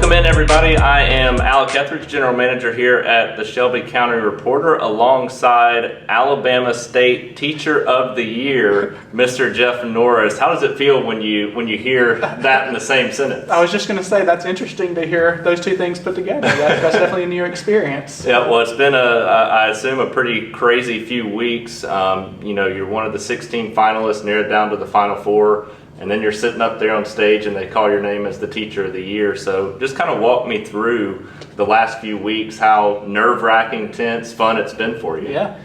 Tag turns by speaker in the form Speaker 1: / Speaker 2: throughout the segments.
Speaker 1: Welcome in, everybody. I am Alec Etheridge, General Manager here at the Shelby County Reporter, alongside Alabama State Teacher of the Year, Mr. Jeff Norris. How does it feel when you hear that in the same sentence?
Speaker 2: I was just going to say that's interesting to hear those two things put together. That's definitely a new experience.
Speaker 1: Yeah, well, it's been I assume a pretty crazy few weeks. You're one of the 16 finalists, narrowed down to the final four. And then you're sitting up there on stage and they call your name as the Teacher of the Year. So just kind of walk me through the last few weeks, how nerve-wracking, tense, fun it's been for you.
Speaker 2: Yeah.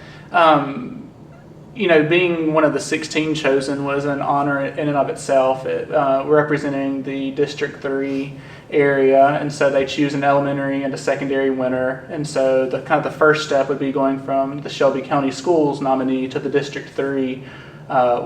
Speaker 2: Being one of the 16 chosen was an honor in and of itself. We're representing the District 3 area, and so they choose an elementary and a secondary winner. And so the first step would be going from the Shelby County Schools nominee to the District 3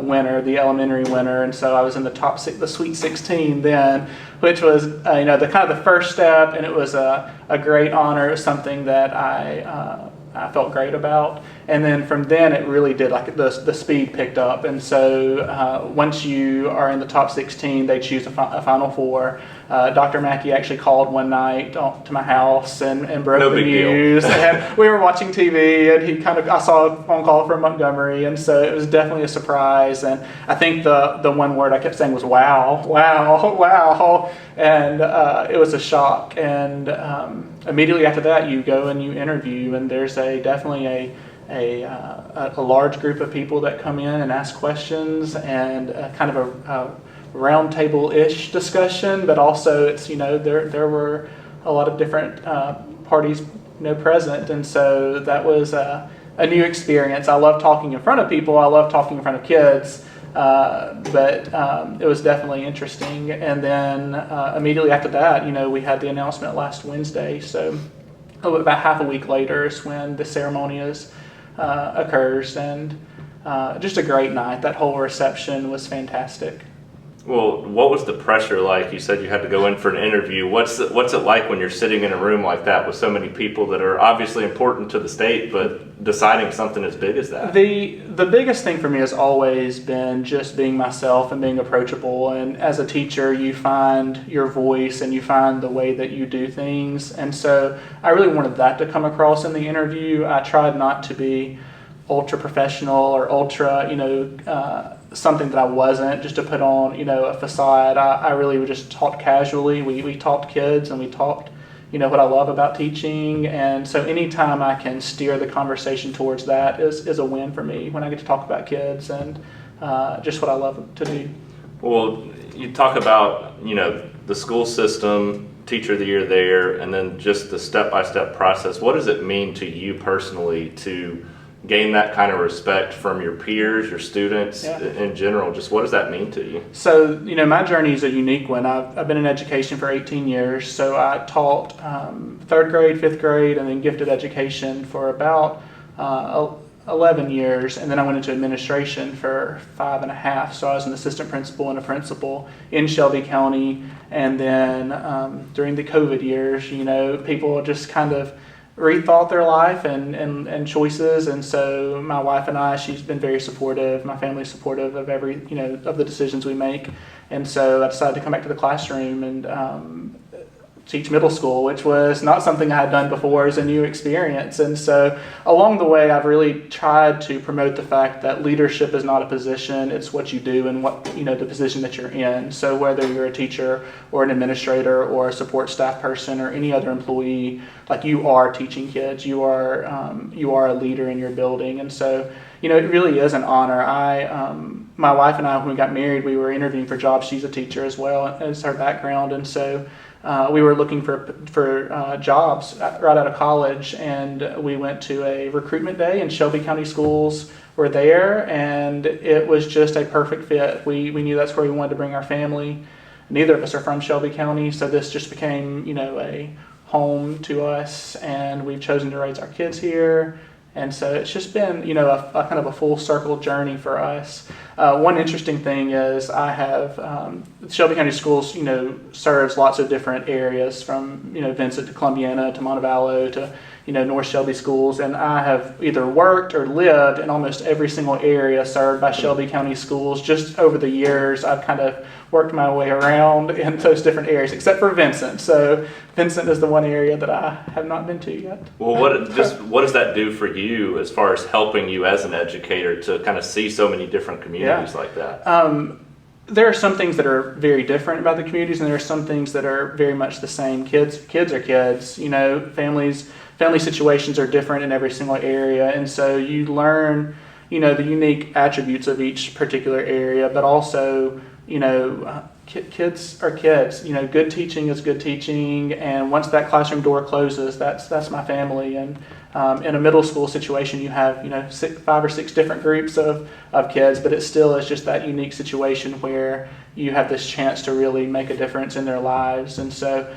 Speaker 2: winner, the elementary winner. And so I was in the Sweet 16 then, which was the first step, and it was a great honor. It was something that I felt great about. And then from then it really did, the speed picked up. And so once you are in the top 16, they choose a final four. Dr. Mackey actually called one night to my house and broke the news. And we were watching TV, and I saw a phone call from Montgomery, and so it was definitely a surprise. And I think the one word I kept saying was wow, wow, wow, and it was a shock. And immediately after that, you go and you interview, and there's definitely a large group of people that come in and ask questions, and kind of a round table-ish discussion, but also it's there were a lot of different parties present, and so that was a new experience. I love talking in front of people. I love talking in front of kids, but it was definitely interesting. And then immediately after that, we had the announcement last Wednesday, so about half a week later is when the ceremony occurs, and just a great night. That whole reception was fantastic.
Speaker 1: Well, what was the pressure like? You said you had to go in for an interview. What's it like when you're sitting in a room like that with so many people that are obviously important to the state, but deciding something as big as that?
Speaker 2: The biggest thing for me has always been just being myself and being approachable. And as a teacher, you find your voice and you find the way that you do things. And so I really wanted that to come across in the interview. I tried not to be ultra professional or ultra, something that I wasn't, just to put on, a facade. I really just talked casually. We talked kids, and we talked, what I love about teaching. And so anytime I can steer the conversation towards that is a win for me, when I get to talk about kids and just what I love to do.
Speaker 1: Well, you talk about, the school system, Teacher of the Year there, and then just the step-by-step process. What does it mean to you personally to gain that kind of respect from your peers, your students in general? Just what does that mean to you?
Speaker 2: So, my journey is a unique one. I've been in education for 18 years. So I taught third grade, fifth grade, and then gifted education for about 11 years. And then I went into administration for 5.5. So I was an assistant principal and a principal in Shelby County. And then during the COVID years, people just kind of rethought their life and choices. And so my wife and I, she's been very supportive. My family's supportive of of the decisions we make. And so I decided to come back to the classroom and teach middle school, which was not something I had done before. As a new experience. And so along the way, I've really tried to promote the fact that leadership is not a position, it's what you do and what, the position that you're in. So whether you're a teacher or an administrator or a support staff person or any other employee, you are teaching kids, you are a leader in your building. And so, it really is an honor. My wife and I, when we got married, we were interviewing for jobs. She's a teacher as well, as her background. And so we were looking for jobs right out of college, and we went to a recruitment day, and Shelby County Schools were there, and it was just a perfect fit. We knew that's where we wanted to bring our family. Neither of us are from Shelby County, so this just became, a home to us, and we've chosen to raise our kids here. And so it's just been, a kind of a full circle journey for us. One interesting thing is I have, Shelby County Schools, serves lots of different areas from, Vincent to Columbiana to Montevallo to, North Shelby schools, and I have either worked or lived in almost every single area served by Shelby County schools. Just over the years, I've kind of worked my way around in those different areas, except for Vincent. So Vincent is the one area that I have not been to yet.
Speaker 1: Well, what does that do for you as far as helping you as an educator to kind of see so many different communities like that?
Speaker 2: There are some things that are very different about the communities, and there are some things that are very much the same. Kids are kids. Family situations are different in every single area, and so you learn, the unique attributes of each particular area, but also, kids are kids. Good teaching is good teaching, and once that classroom door closes, that's my family. And in a middle school situation, you have 5 or 6 different groups of kids, but it still is just that unique situation where you have this chance to really make a difference in their lives. And so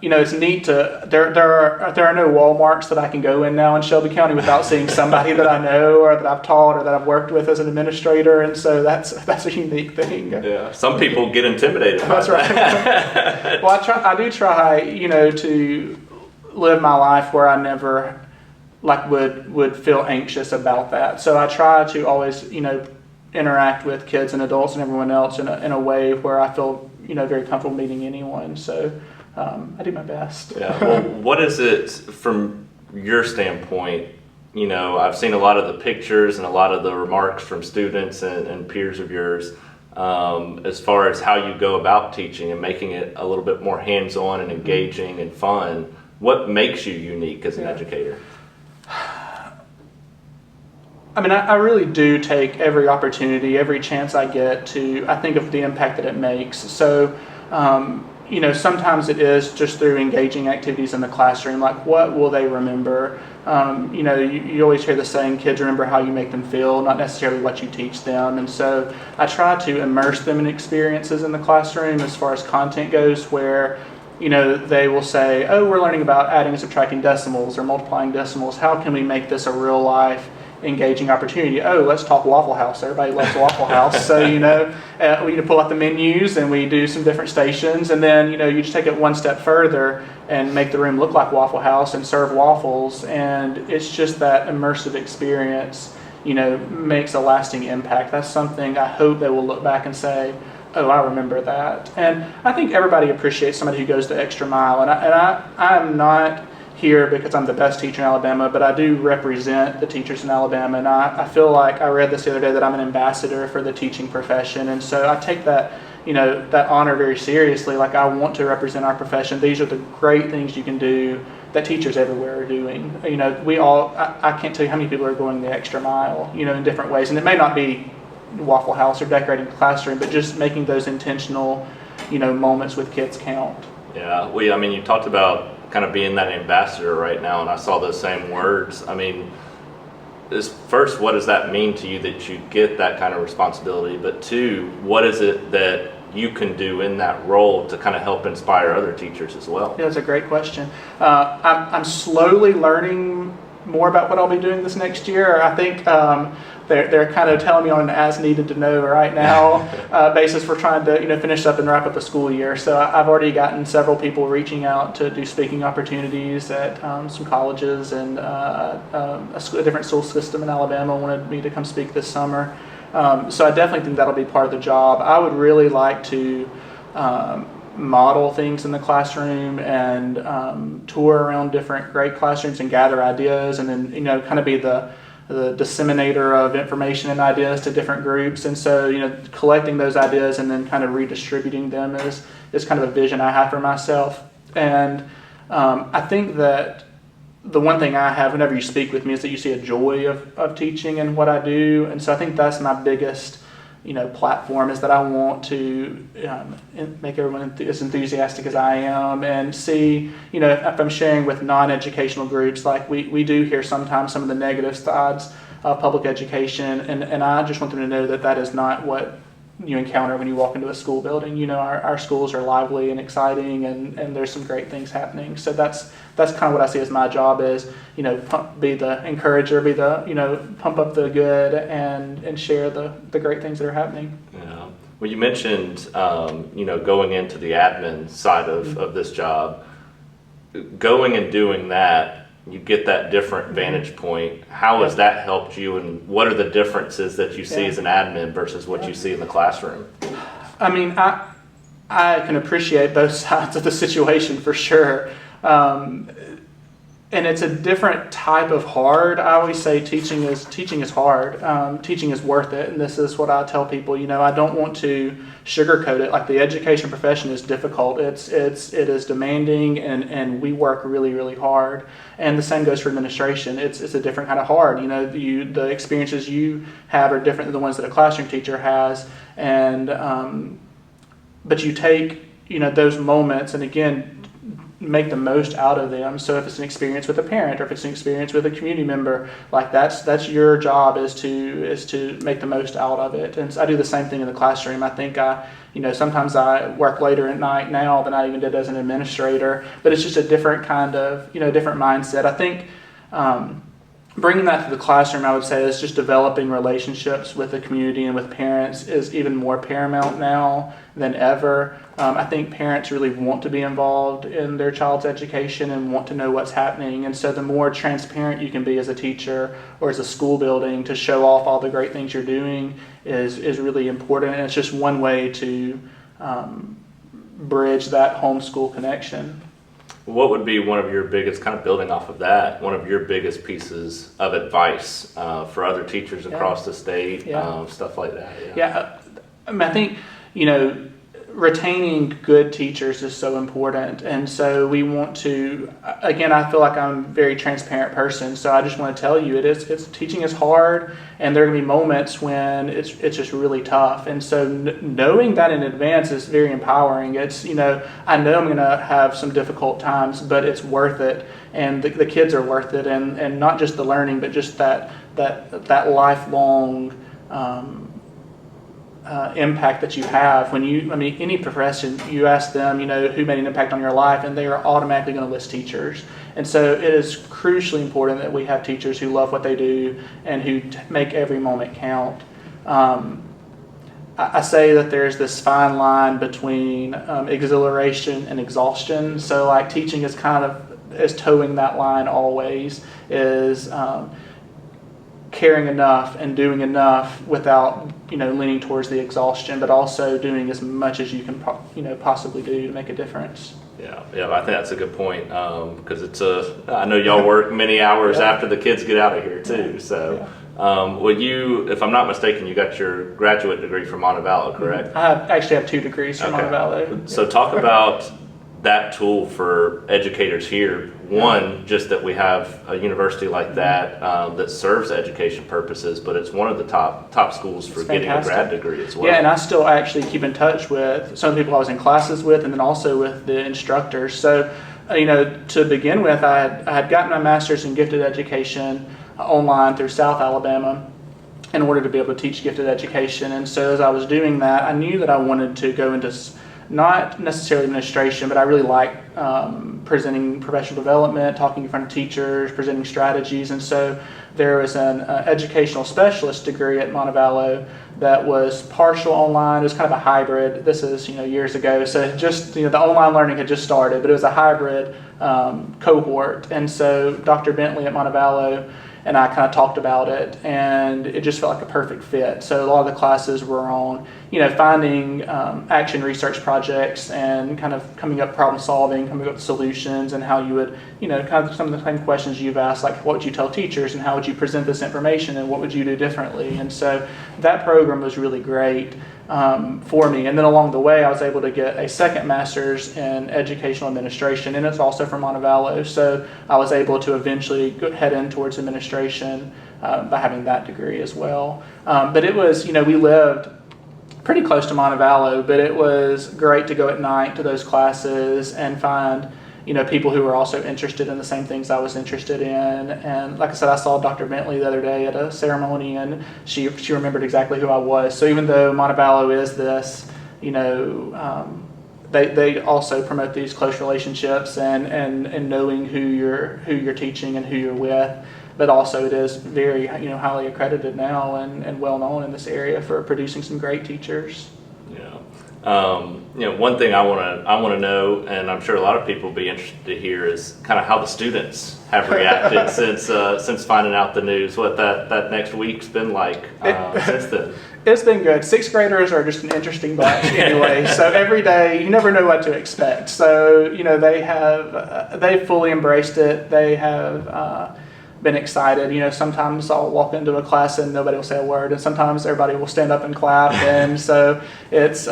Speaker 2: it's neat to there are no Walmarts that I can go in now in Shelby County without seeing somebody that I know or that I've taught or that I've worked with as an administrator, and so that's a unique thing.
Speaker 1: Yeah, some people get intimidated.
Speaker 2: That's right. Well, I do try to live my life where I never would feel anxious about that. So I try to always interact with kids and adults and everyone else in a way where I feel very comfortable meeting anyone. So I do my best.
Speaker 1: Yeah. Well, what is it from your standpoint? I've seen a lot of the pictures and a lot of the remarks from students and peers of yours as far as how you go about teaching and making it a little bit more hands-on and engaging and fun. What makes you unique as an educator?
Speaker 2: I really do take every opportunity, every chance I get I think of the impact that it makes. So, sometimes it is just through engaging activities in the classroom, like what will they remember? You always hear the saying, kids remember how you make them feel, not necessarily what you teach them. And so I try to immerse them in experiences in the classroom as far as content goes, where they will say, oh, we're learning about adding and subtracting decimals or multiplying decimals. How can we make this a real life engaging opportunity? Oh, let's talk Waffle House. Everybody loves Waffle House. So, we pull out the menus and we do some different stations, and then, you just take it one step further and make the room look like Waffle House and serve waffles. And it's just that immersive experience, makes a lasting impact. That's something I hope they will look back and say, oh, I remember that. And I think everybody appreciates somebody who goes the extra mile. And I'm not here because I'm the best teacher in Alabama, but I do represent the teachers in Alabama. And I feel like I read this the other day that I'm an ambassador for the teaching profession. And so I take that, that honor very seriously. Like, I want to represent our profession. These are the great things you can do that teachers everywhere are doing. I can't tell you how many people are going the extra mile, in different ways. And it may not be Waffle House or decorating the classroom, but just making those intentional, moments with kids count.
Speaker 1: Yeah, you talked about kind of being that ambassador right now, and I saw those same words. First, what does that mean to you that you get that kind of responsibility? But 2, what is it that you can do in that role to kind of help inspire other teachers as well?
Speaker 2: Yeah, that's a great question. I'm slowly learning more about what I'll be doing this next year. I think they're kind of telling me on an as needed to know right now basis. We're trying to finish up and wrap up a school year. So I've already gotten several people reaching out to do speaking opportunities at some colleges, and a different school system in Alabama wanted me to come speak this summer. So I definitely think that'll be part of the job. I would really like to model things in the classroom and tour around different great classrooms and gather ideas, and then kind of be the disseminator of information and ideas to different groups. And so collecting those ideas and then kind of redistributing them is kind of a vision I have for myself. And I think that the one thing I have whenever you speak with me is that you see a joy of teaching and what I do. And so I think that's my biggest platform, is that I want to make everyone as enthusiastic as I am, and see, if I'm sharing with non-educational groups, like we do hear sometimes some of the negative sides of public education, and I just want them to know that is not what you encounter when you walk into a school building. Our schools are lively and exciting, and there's some great things happening. So that's kind of what I see as my job is, be the encourager, be the, pump up the good and share the great things that are happening.
Speaker 1: Yeah. Well, you mentioned, going into the admin side of this job. Going and doing that, you get that different vantage point. How has that helped you, and what are the differences that you see as an admin versus what you see in the classroom?
Speaker 2: I mean, I can appreciate both sides of the situation for sure. And it's a different type of hard. I always say teaching is hard. Teaching is worth it, and this is what I tell people. I don't want to sugarcoat it. Like, the education profession is difficult. It is demanding, and we work really, really hard. And the same goes for administration. It's a different kind of hard. The experiences you have are different than the ones that a classroom teacher has, and but you take those moments, and again, make the most out of them. So if it's an experience with a parent, or if it's an experience with a community member, like that's your job, is to make the most out of it. And I do the same thing in the classroom. I think sometimes I work later at night now than I even did as an administrator, but it's just a different kind of, different mindset. I think bringing that to the classroom, I would say, is just developing relationships with the community and with parents is even more paramount now than ever. I think parents really want to be involved in their child's education and want to know what's happening. And so the more transparent you can be as a teacher or as a school building to show off all the great things you're doing is really important. And it's just one way to bridge that homeschool connection.
Speaker 1: What would be one of your biggest, kind of building off of that, one of your biggest pieces of advice for other teachers across the state, stuff like that?
Speaker 2: I think, retaining good teachers is so important. And so we want to, again, I feel like I'm a very transparent person. So I just want to tell you, teaching is hard, and there are going to be moments when it's just really tough. And so knowing that in advance is very empowering. It's, I know I'm going to have some difficult times, but it's worth it. And the kids are worth it. And not just the learning, but just that lifelong, impact that you have. Any profession, you ask them, who made an impact on your life, and they are automatically going to list teachers. And so it is crucially important that we have teachers who love what they do and who make every moment count. I say that there's this fine line between exhilaration and exhaustion. So like teaching is is towing that line always, is caring enough and doing enough without leaning towards the exhaustion, but also doing as much as you can possibly do to make a difference.
Speaker 1: Yeah, I think that's a good point, because I know y'all work many hours after the kids get out of here too. So, if I'm not mistaken, you got your graduate degree from Montevallo, correct?
Speaker 2: I actually have 2 degrees from Montevallo.
Speaker 1: So talk about that tool for educators here. One, just that we have a university like that that serves education purposes, but it's one of the top schools for getting a grad degree as well. Yeah,
Speaker 2: and I still actually keep in touch with some of the people I was in classes with, and then also with the instructors. So, to begin with, I had gotten my master's in gifted education online through South Alabama in order to be able to teach gifted education. And so as I was doing that, I knew that I wanted to go into not necessarily administration, but I really like presenting professional development, talking in front of teachers, presenting strategies. And so there was an educational specialist degree at Montevallo that was partial online. It was kind of a hybrid. This is years ago, so just the online learning had just started, but it was a hybrid cohort. And so Dr. Bentley at Montevallo and I kind of talked about it, and it just felt like a perfect fit. So a lot of the classes were on, finding action research projects and kind of coming up problem solving, coming up with solutions, and how you would, kind of some of the same questions you've asked, like what would you tell teachers and how would you present this information and what would you do differently? And so that program was really great for me. And then along the way, I was able to get a second master's in educational administration, and it's also from Montevallo. So I was able to eventually head in towards administration by having that degree as well. But it was, we lived pretty close to Montevallo, but it was great to go at night to those classes and find people who were also interested in the same things I was interested in. And like I said, I saw Dr. Bentley the other day at a ceremony, and she remembered exactly who I was. So even though Montevallo is this, they also promote these close relationships and knowing who you're teaching and who you're with. But also it is very highly accredited now and well known in this area for producing some great teachers.
Speaker 1: Yeah. One thing I want to know, and I'm sure a lot of people will be interested to hear, is kind of how the students have reacted since finding out the news. What that next week's been like since then.
Speaker 2: It's been good. Sixth graders are just an interesting bunch anyway. So every day, you never know what to expect. So they've fully embraced it. They have been excited. Sometimes I'll walk into a class and nobody will say a word, and sometimes everybody will stand up and clap. And so it's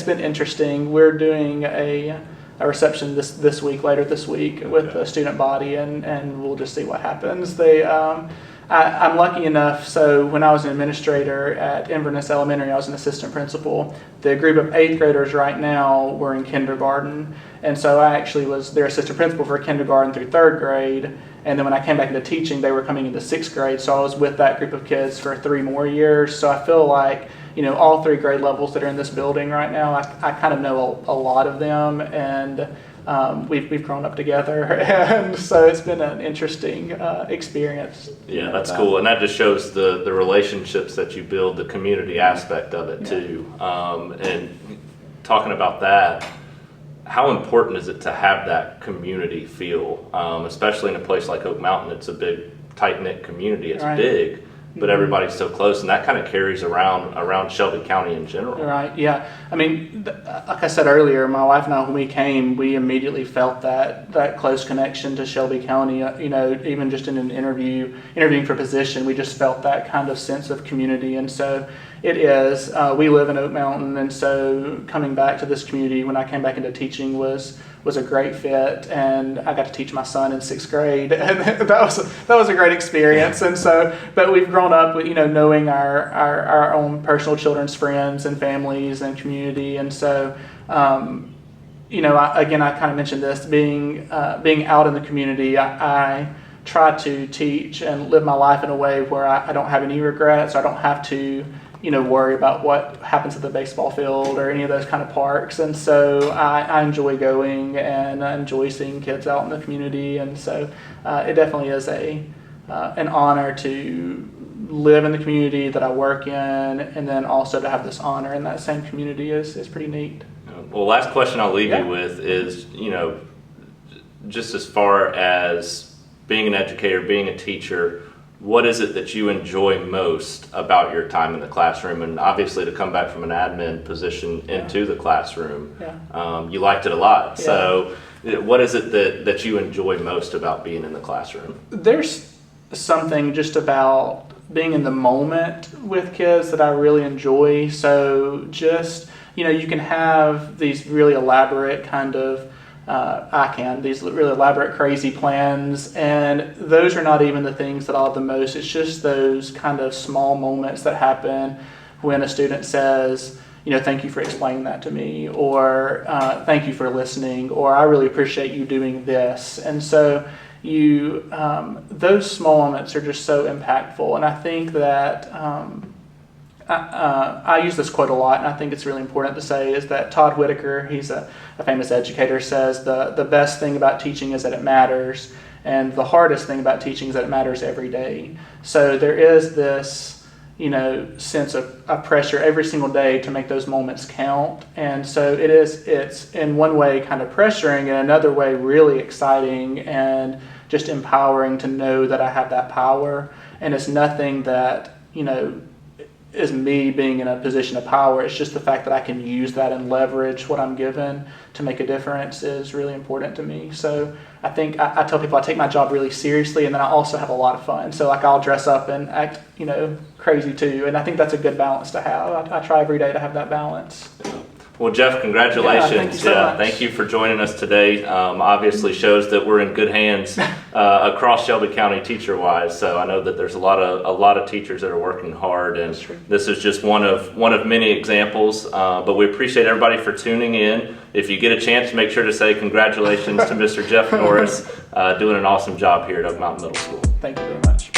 Speaker 2: been interesting. We're doing a reception later this week with the student body, and we'll just see what happens. I'm lucky enough, so when I was an administrator at Inverness Elementary, I was an assistant principal. The group of 8th graders right now were in kindergarten, and so I actually was their assistant principal for kindergarten through 3rd grade, and then when I came back into teaching, they were coming into 6th grade, so I was with that group of kids for 3 more years. So I feel like, all 3 grade levels that are in this building right now, I kind of know a lot of them, and we've grown up together, and so it's been an interesting experience.
Speaker 1: Yeah, that's cool, and that just shows the relationships that you build, the community aspect of it too. And talking about that, how important is it to have that community feel, especially in a place like Oak Mountain? It's a big, tight-knit community. It's big, but everybody's so close, and that kind of carries around Shelby County in general.
Speaker 2: Right, yeah. I mean, like I said earlier, my wife and I, when we came, we immediately felt that close connection to Shelby County. Even just in an interviewing for position, we just felt that kind of sense of community. And so it is. We live in Oak Mountain, and so coming back to this community when I came back into teaching was a great fit, and I got to teach my son in 6th grade, and that was a great experience. And so, but we've grown up with knowing our own personal children's friends and families and community, and so I kind of mentioned this being out in the community. I try to teach and live my life in a way where I don't have any regrets. I don't have to worry about what happens at the baseball field or any of those kind of parks. And so I enjoy going, and I enjoy seeing kids out in the community. And so it definitely is an honor to live in the community that I work in, and then also to have this honor in that same community is pretty neat.
Speaker 1: Well, last question I'll leave you with is, just as far as being an educator, being a teacher, what is it that you enjoy most about your time in the classroom? And obviously to come back from an admin position into the classroom, you liked it a lot. Yeah. So what is it that you enjoy most about being in the classroom?
Speaker 2: There's something just about being in the moment with kids that I really enjoy. So just, you can have these really elaborate kind of these really elaborate, crazy plans, and those are not even the things that I love the most. It's just those kind of small moments that happen when a student says, thank you for explaining that to me, or thank you for listening, or I really appreciate you doing this. And so those small moments are just so impactful, and I think that I use this quote a lot, and I think it's really important to say, is that Todd Whitaker, he's a famous educator, says the best thing about teaching is that it matters, and the hardest thing about teaching is that it matters every day. So there is this sense of pressure every single day to make those moments count, and so it's in one way kind of pressuring, and another way really exciting and just empowering to know that I have that power, and it's nothing that is me being in a position of power. It's just the fact that I can use that and leverage what I'm given to make a difference is really important to me. So I think I tell people I take my job really seriously, and then I also have a lot of fun. So I'll dress up and act, crazy too. And I think that's a good balance to have. I try every day to have that balance.
Speaker 1: Well, Jeff, congratulations.
Speaker 2: Yeah, thank you so much.
Speaker 1: Thank you for joining us today. Obviously shows that we're in good hands across Shelby County teacher-wise. So I know that there's a lot of teachers that are working hard, and this is just one of many examples. But we appreciate everybody for tuning in. If you get a chance, make sure to say congratulations to Mr. Jeff Norris, doing an awesome job here at Oak Mountain Middle School.
Speaker 2: Thank you very much.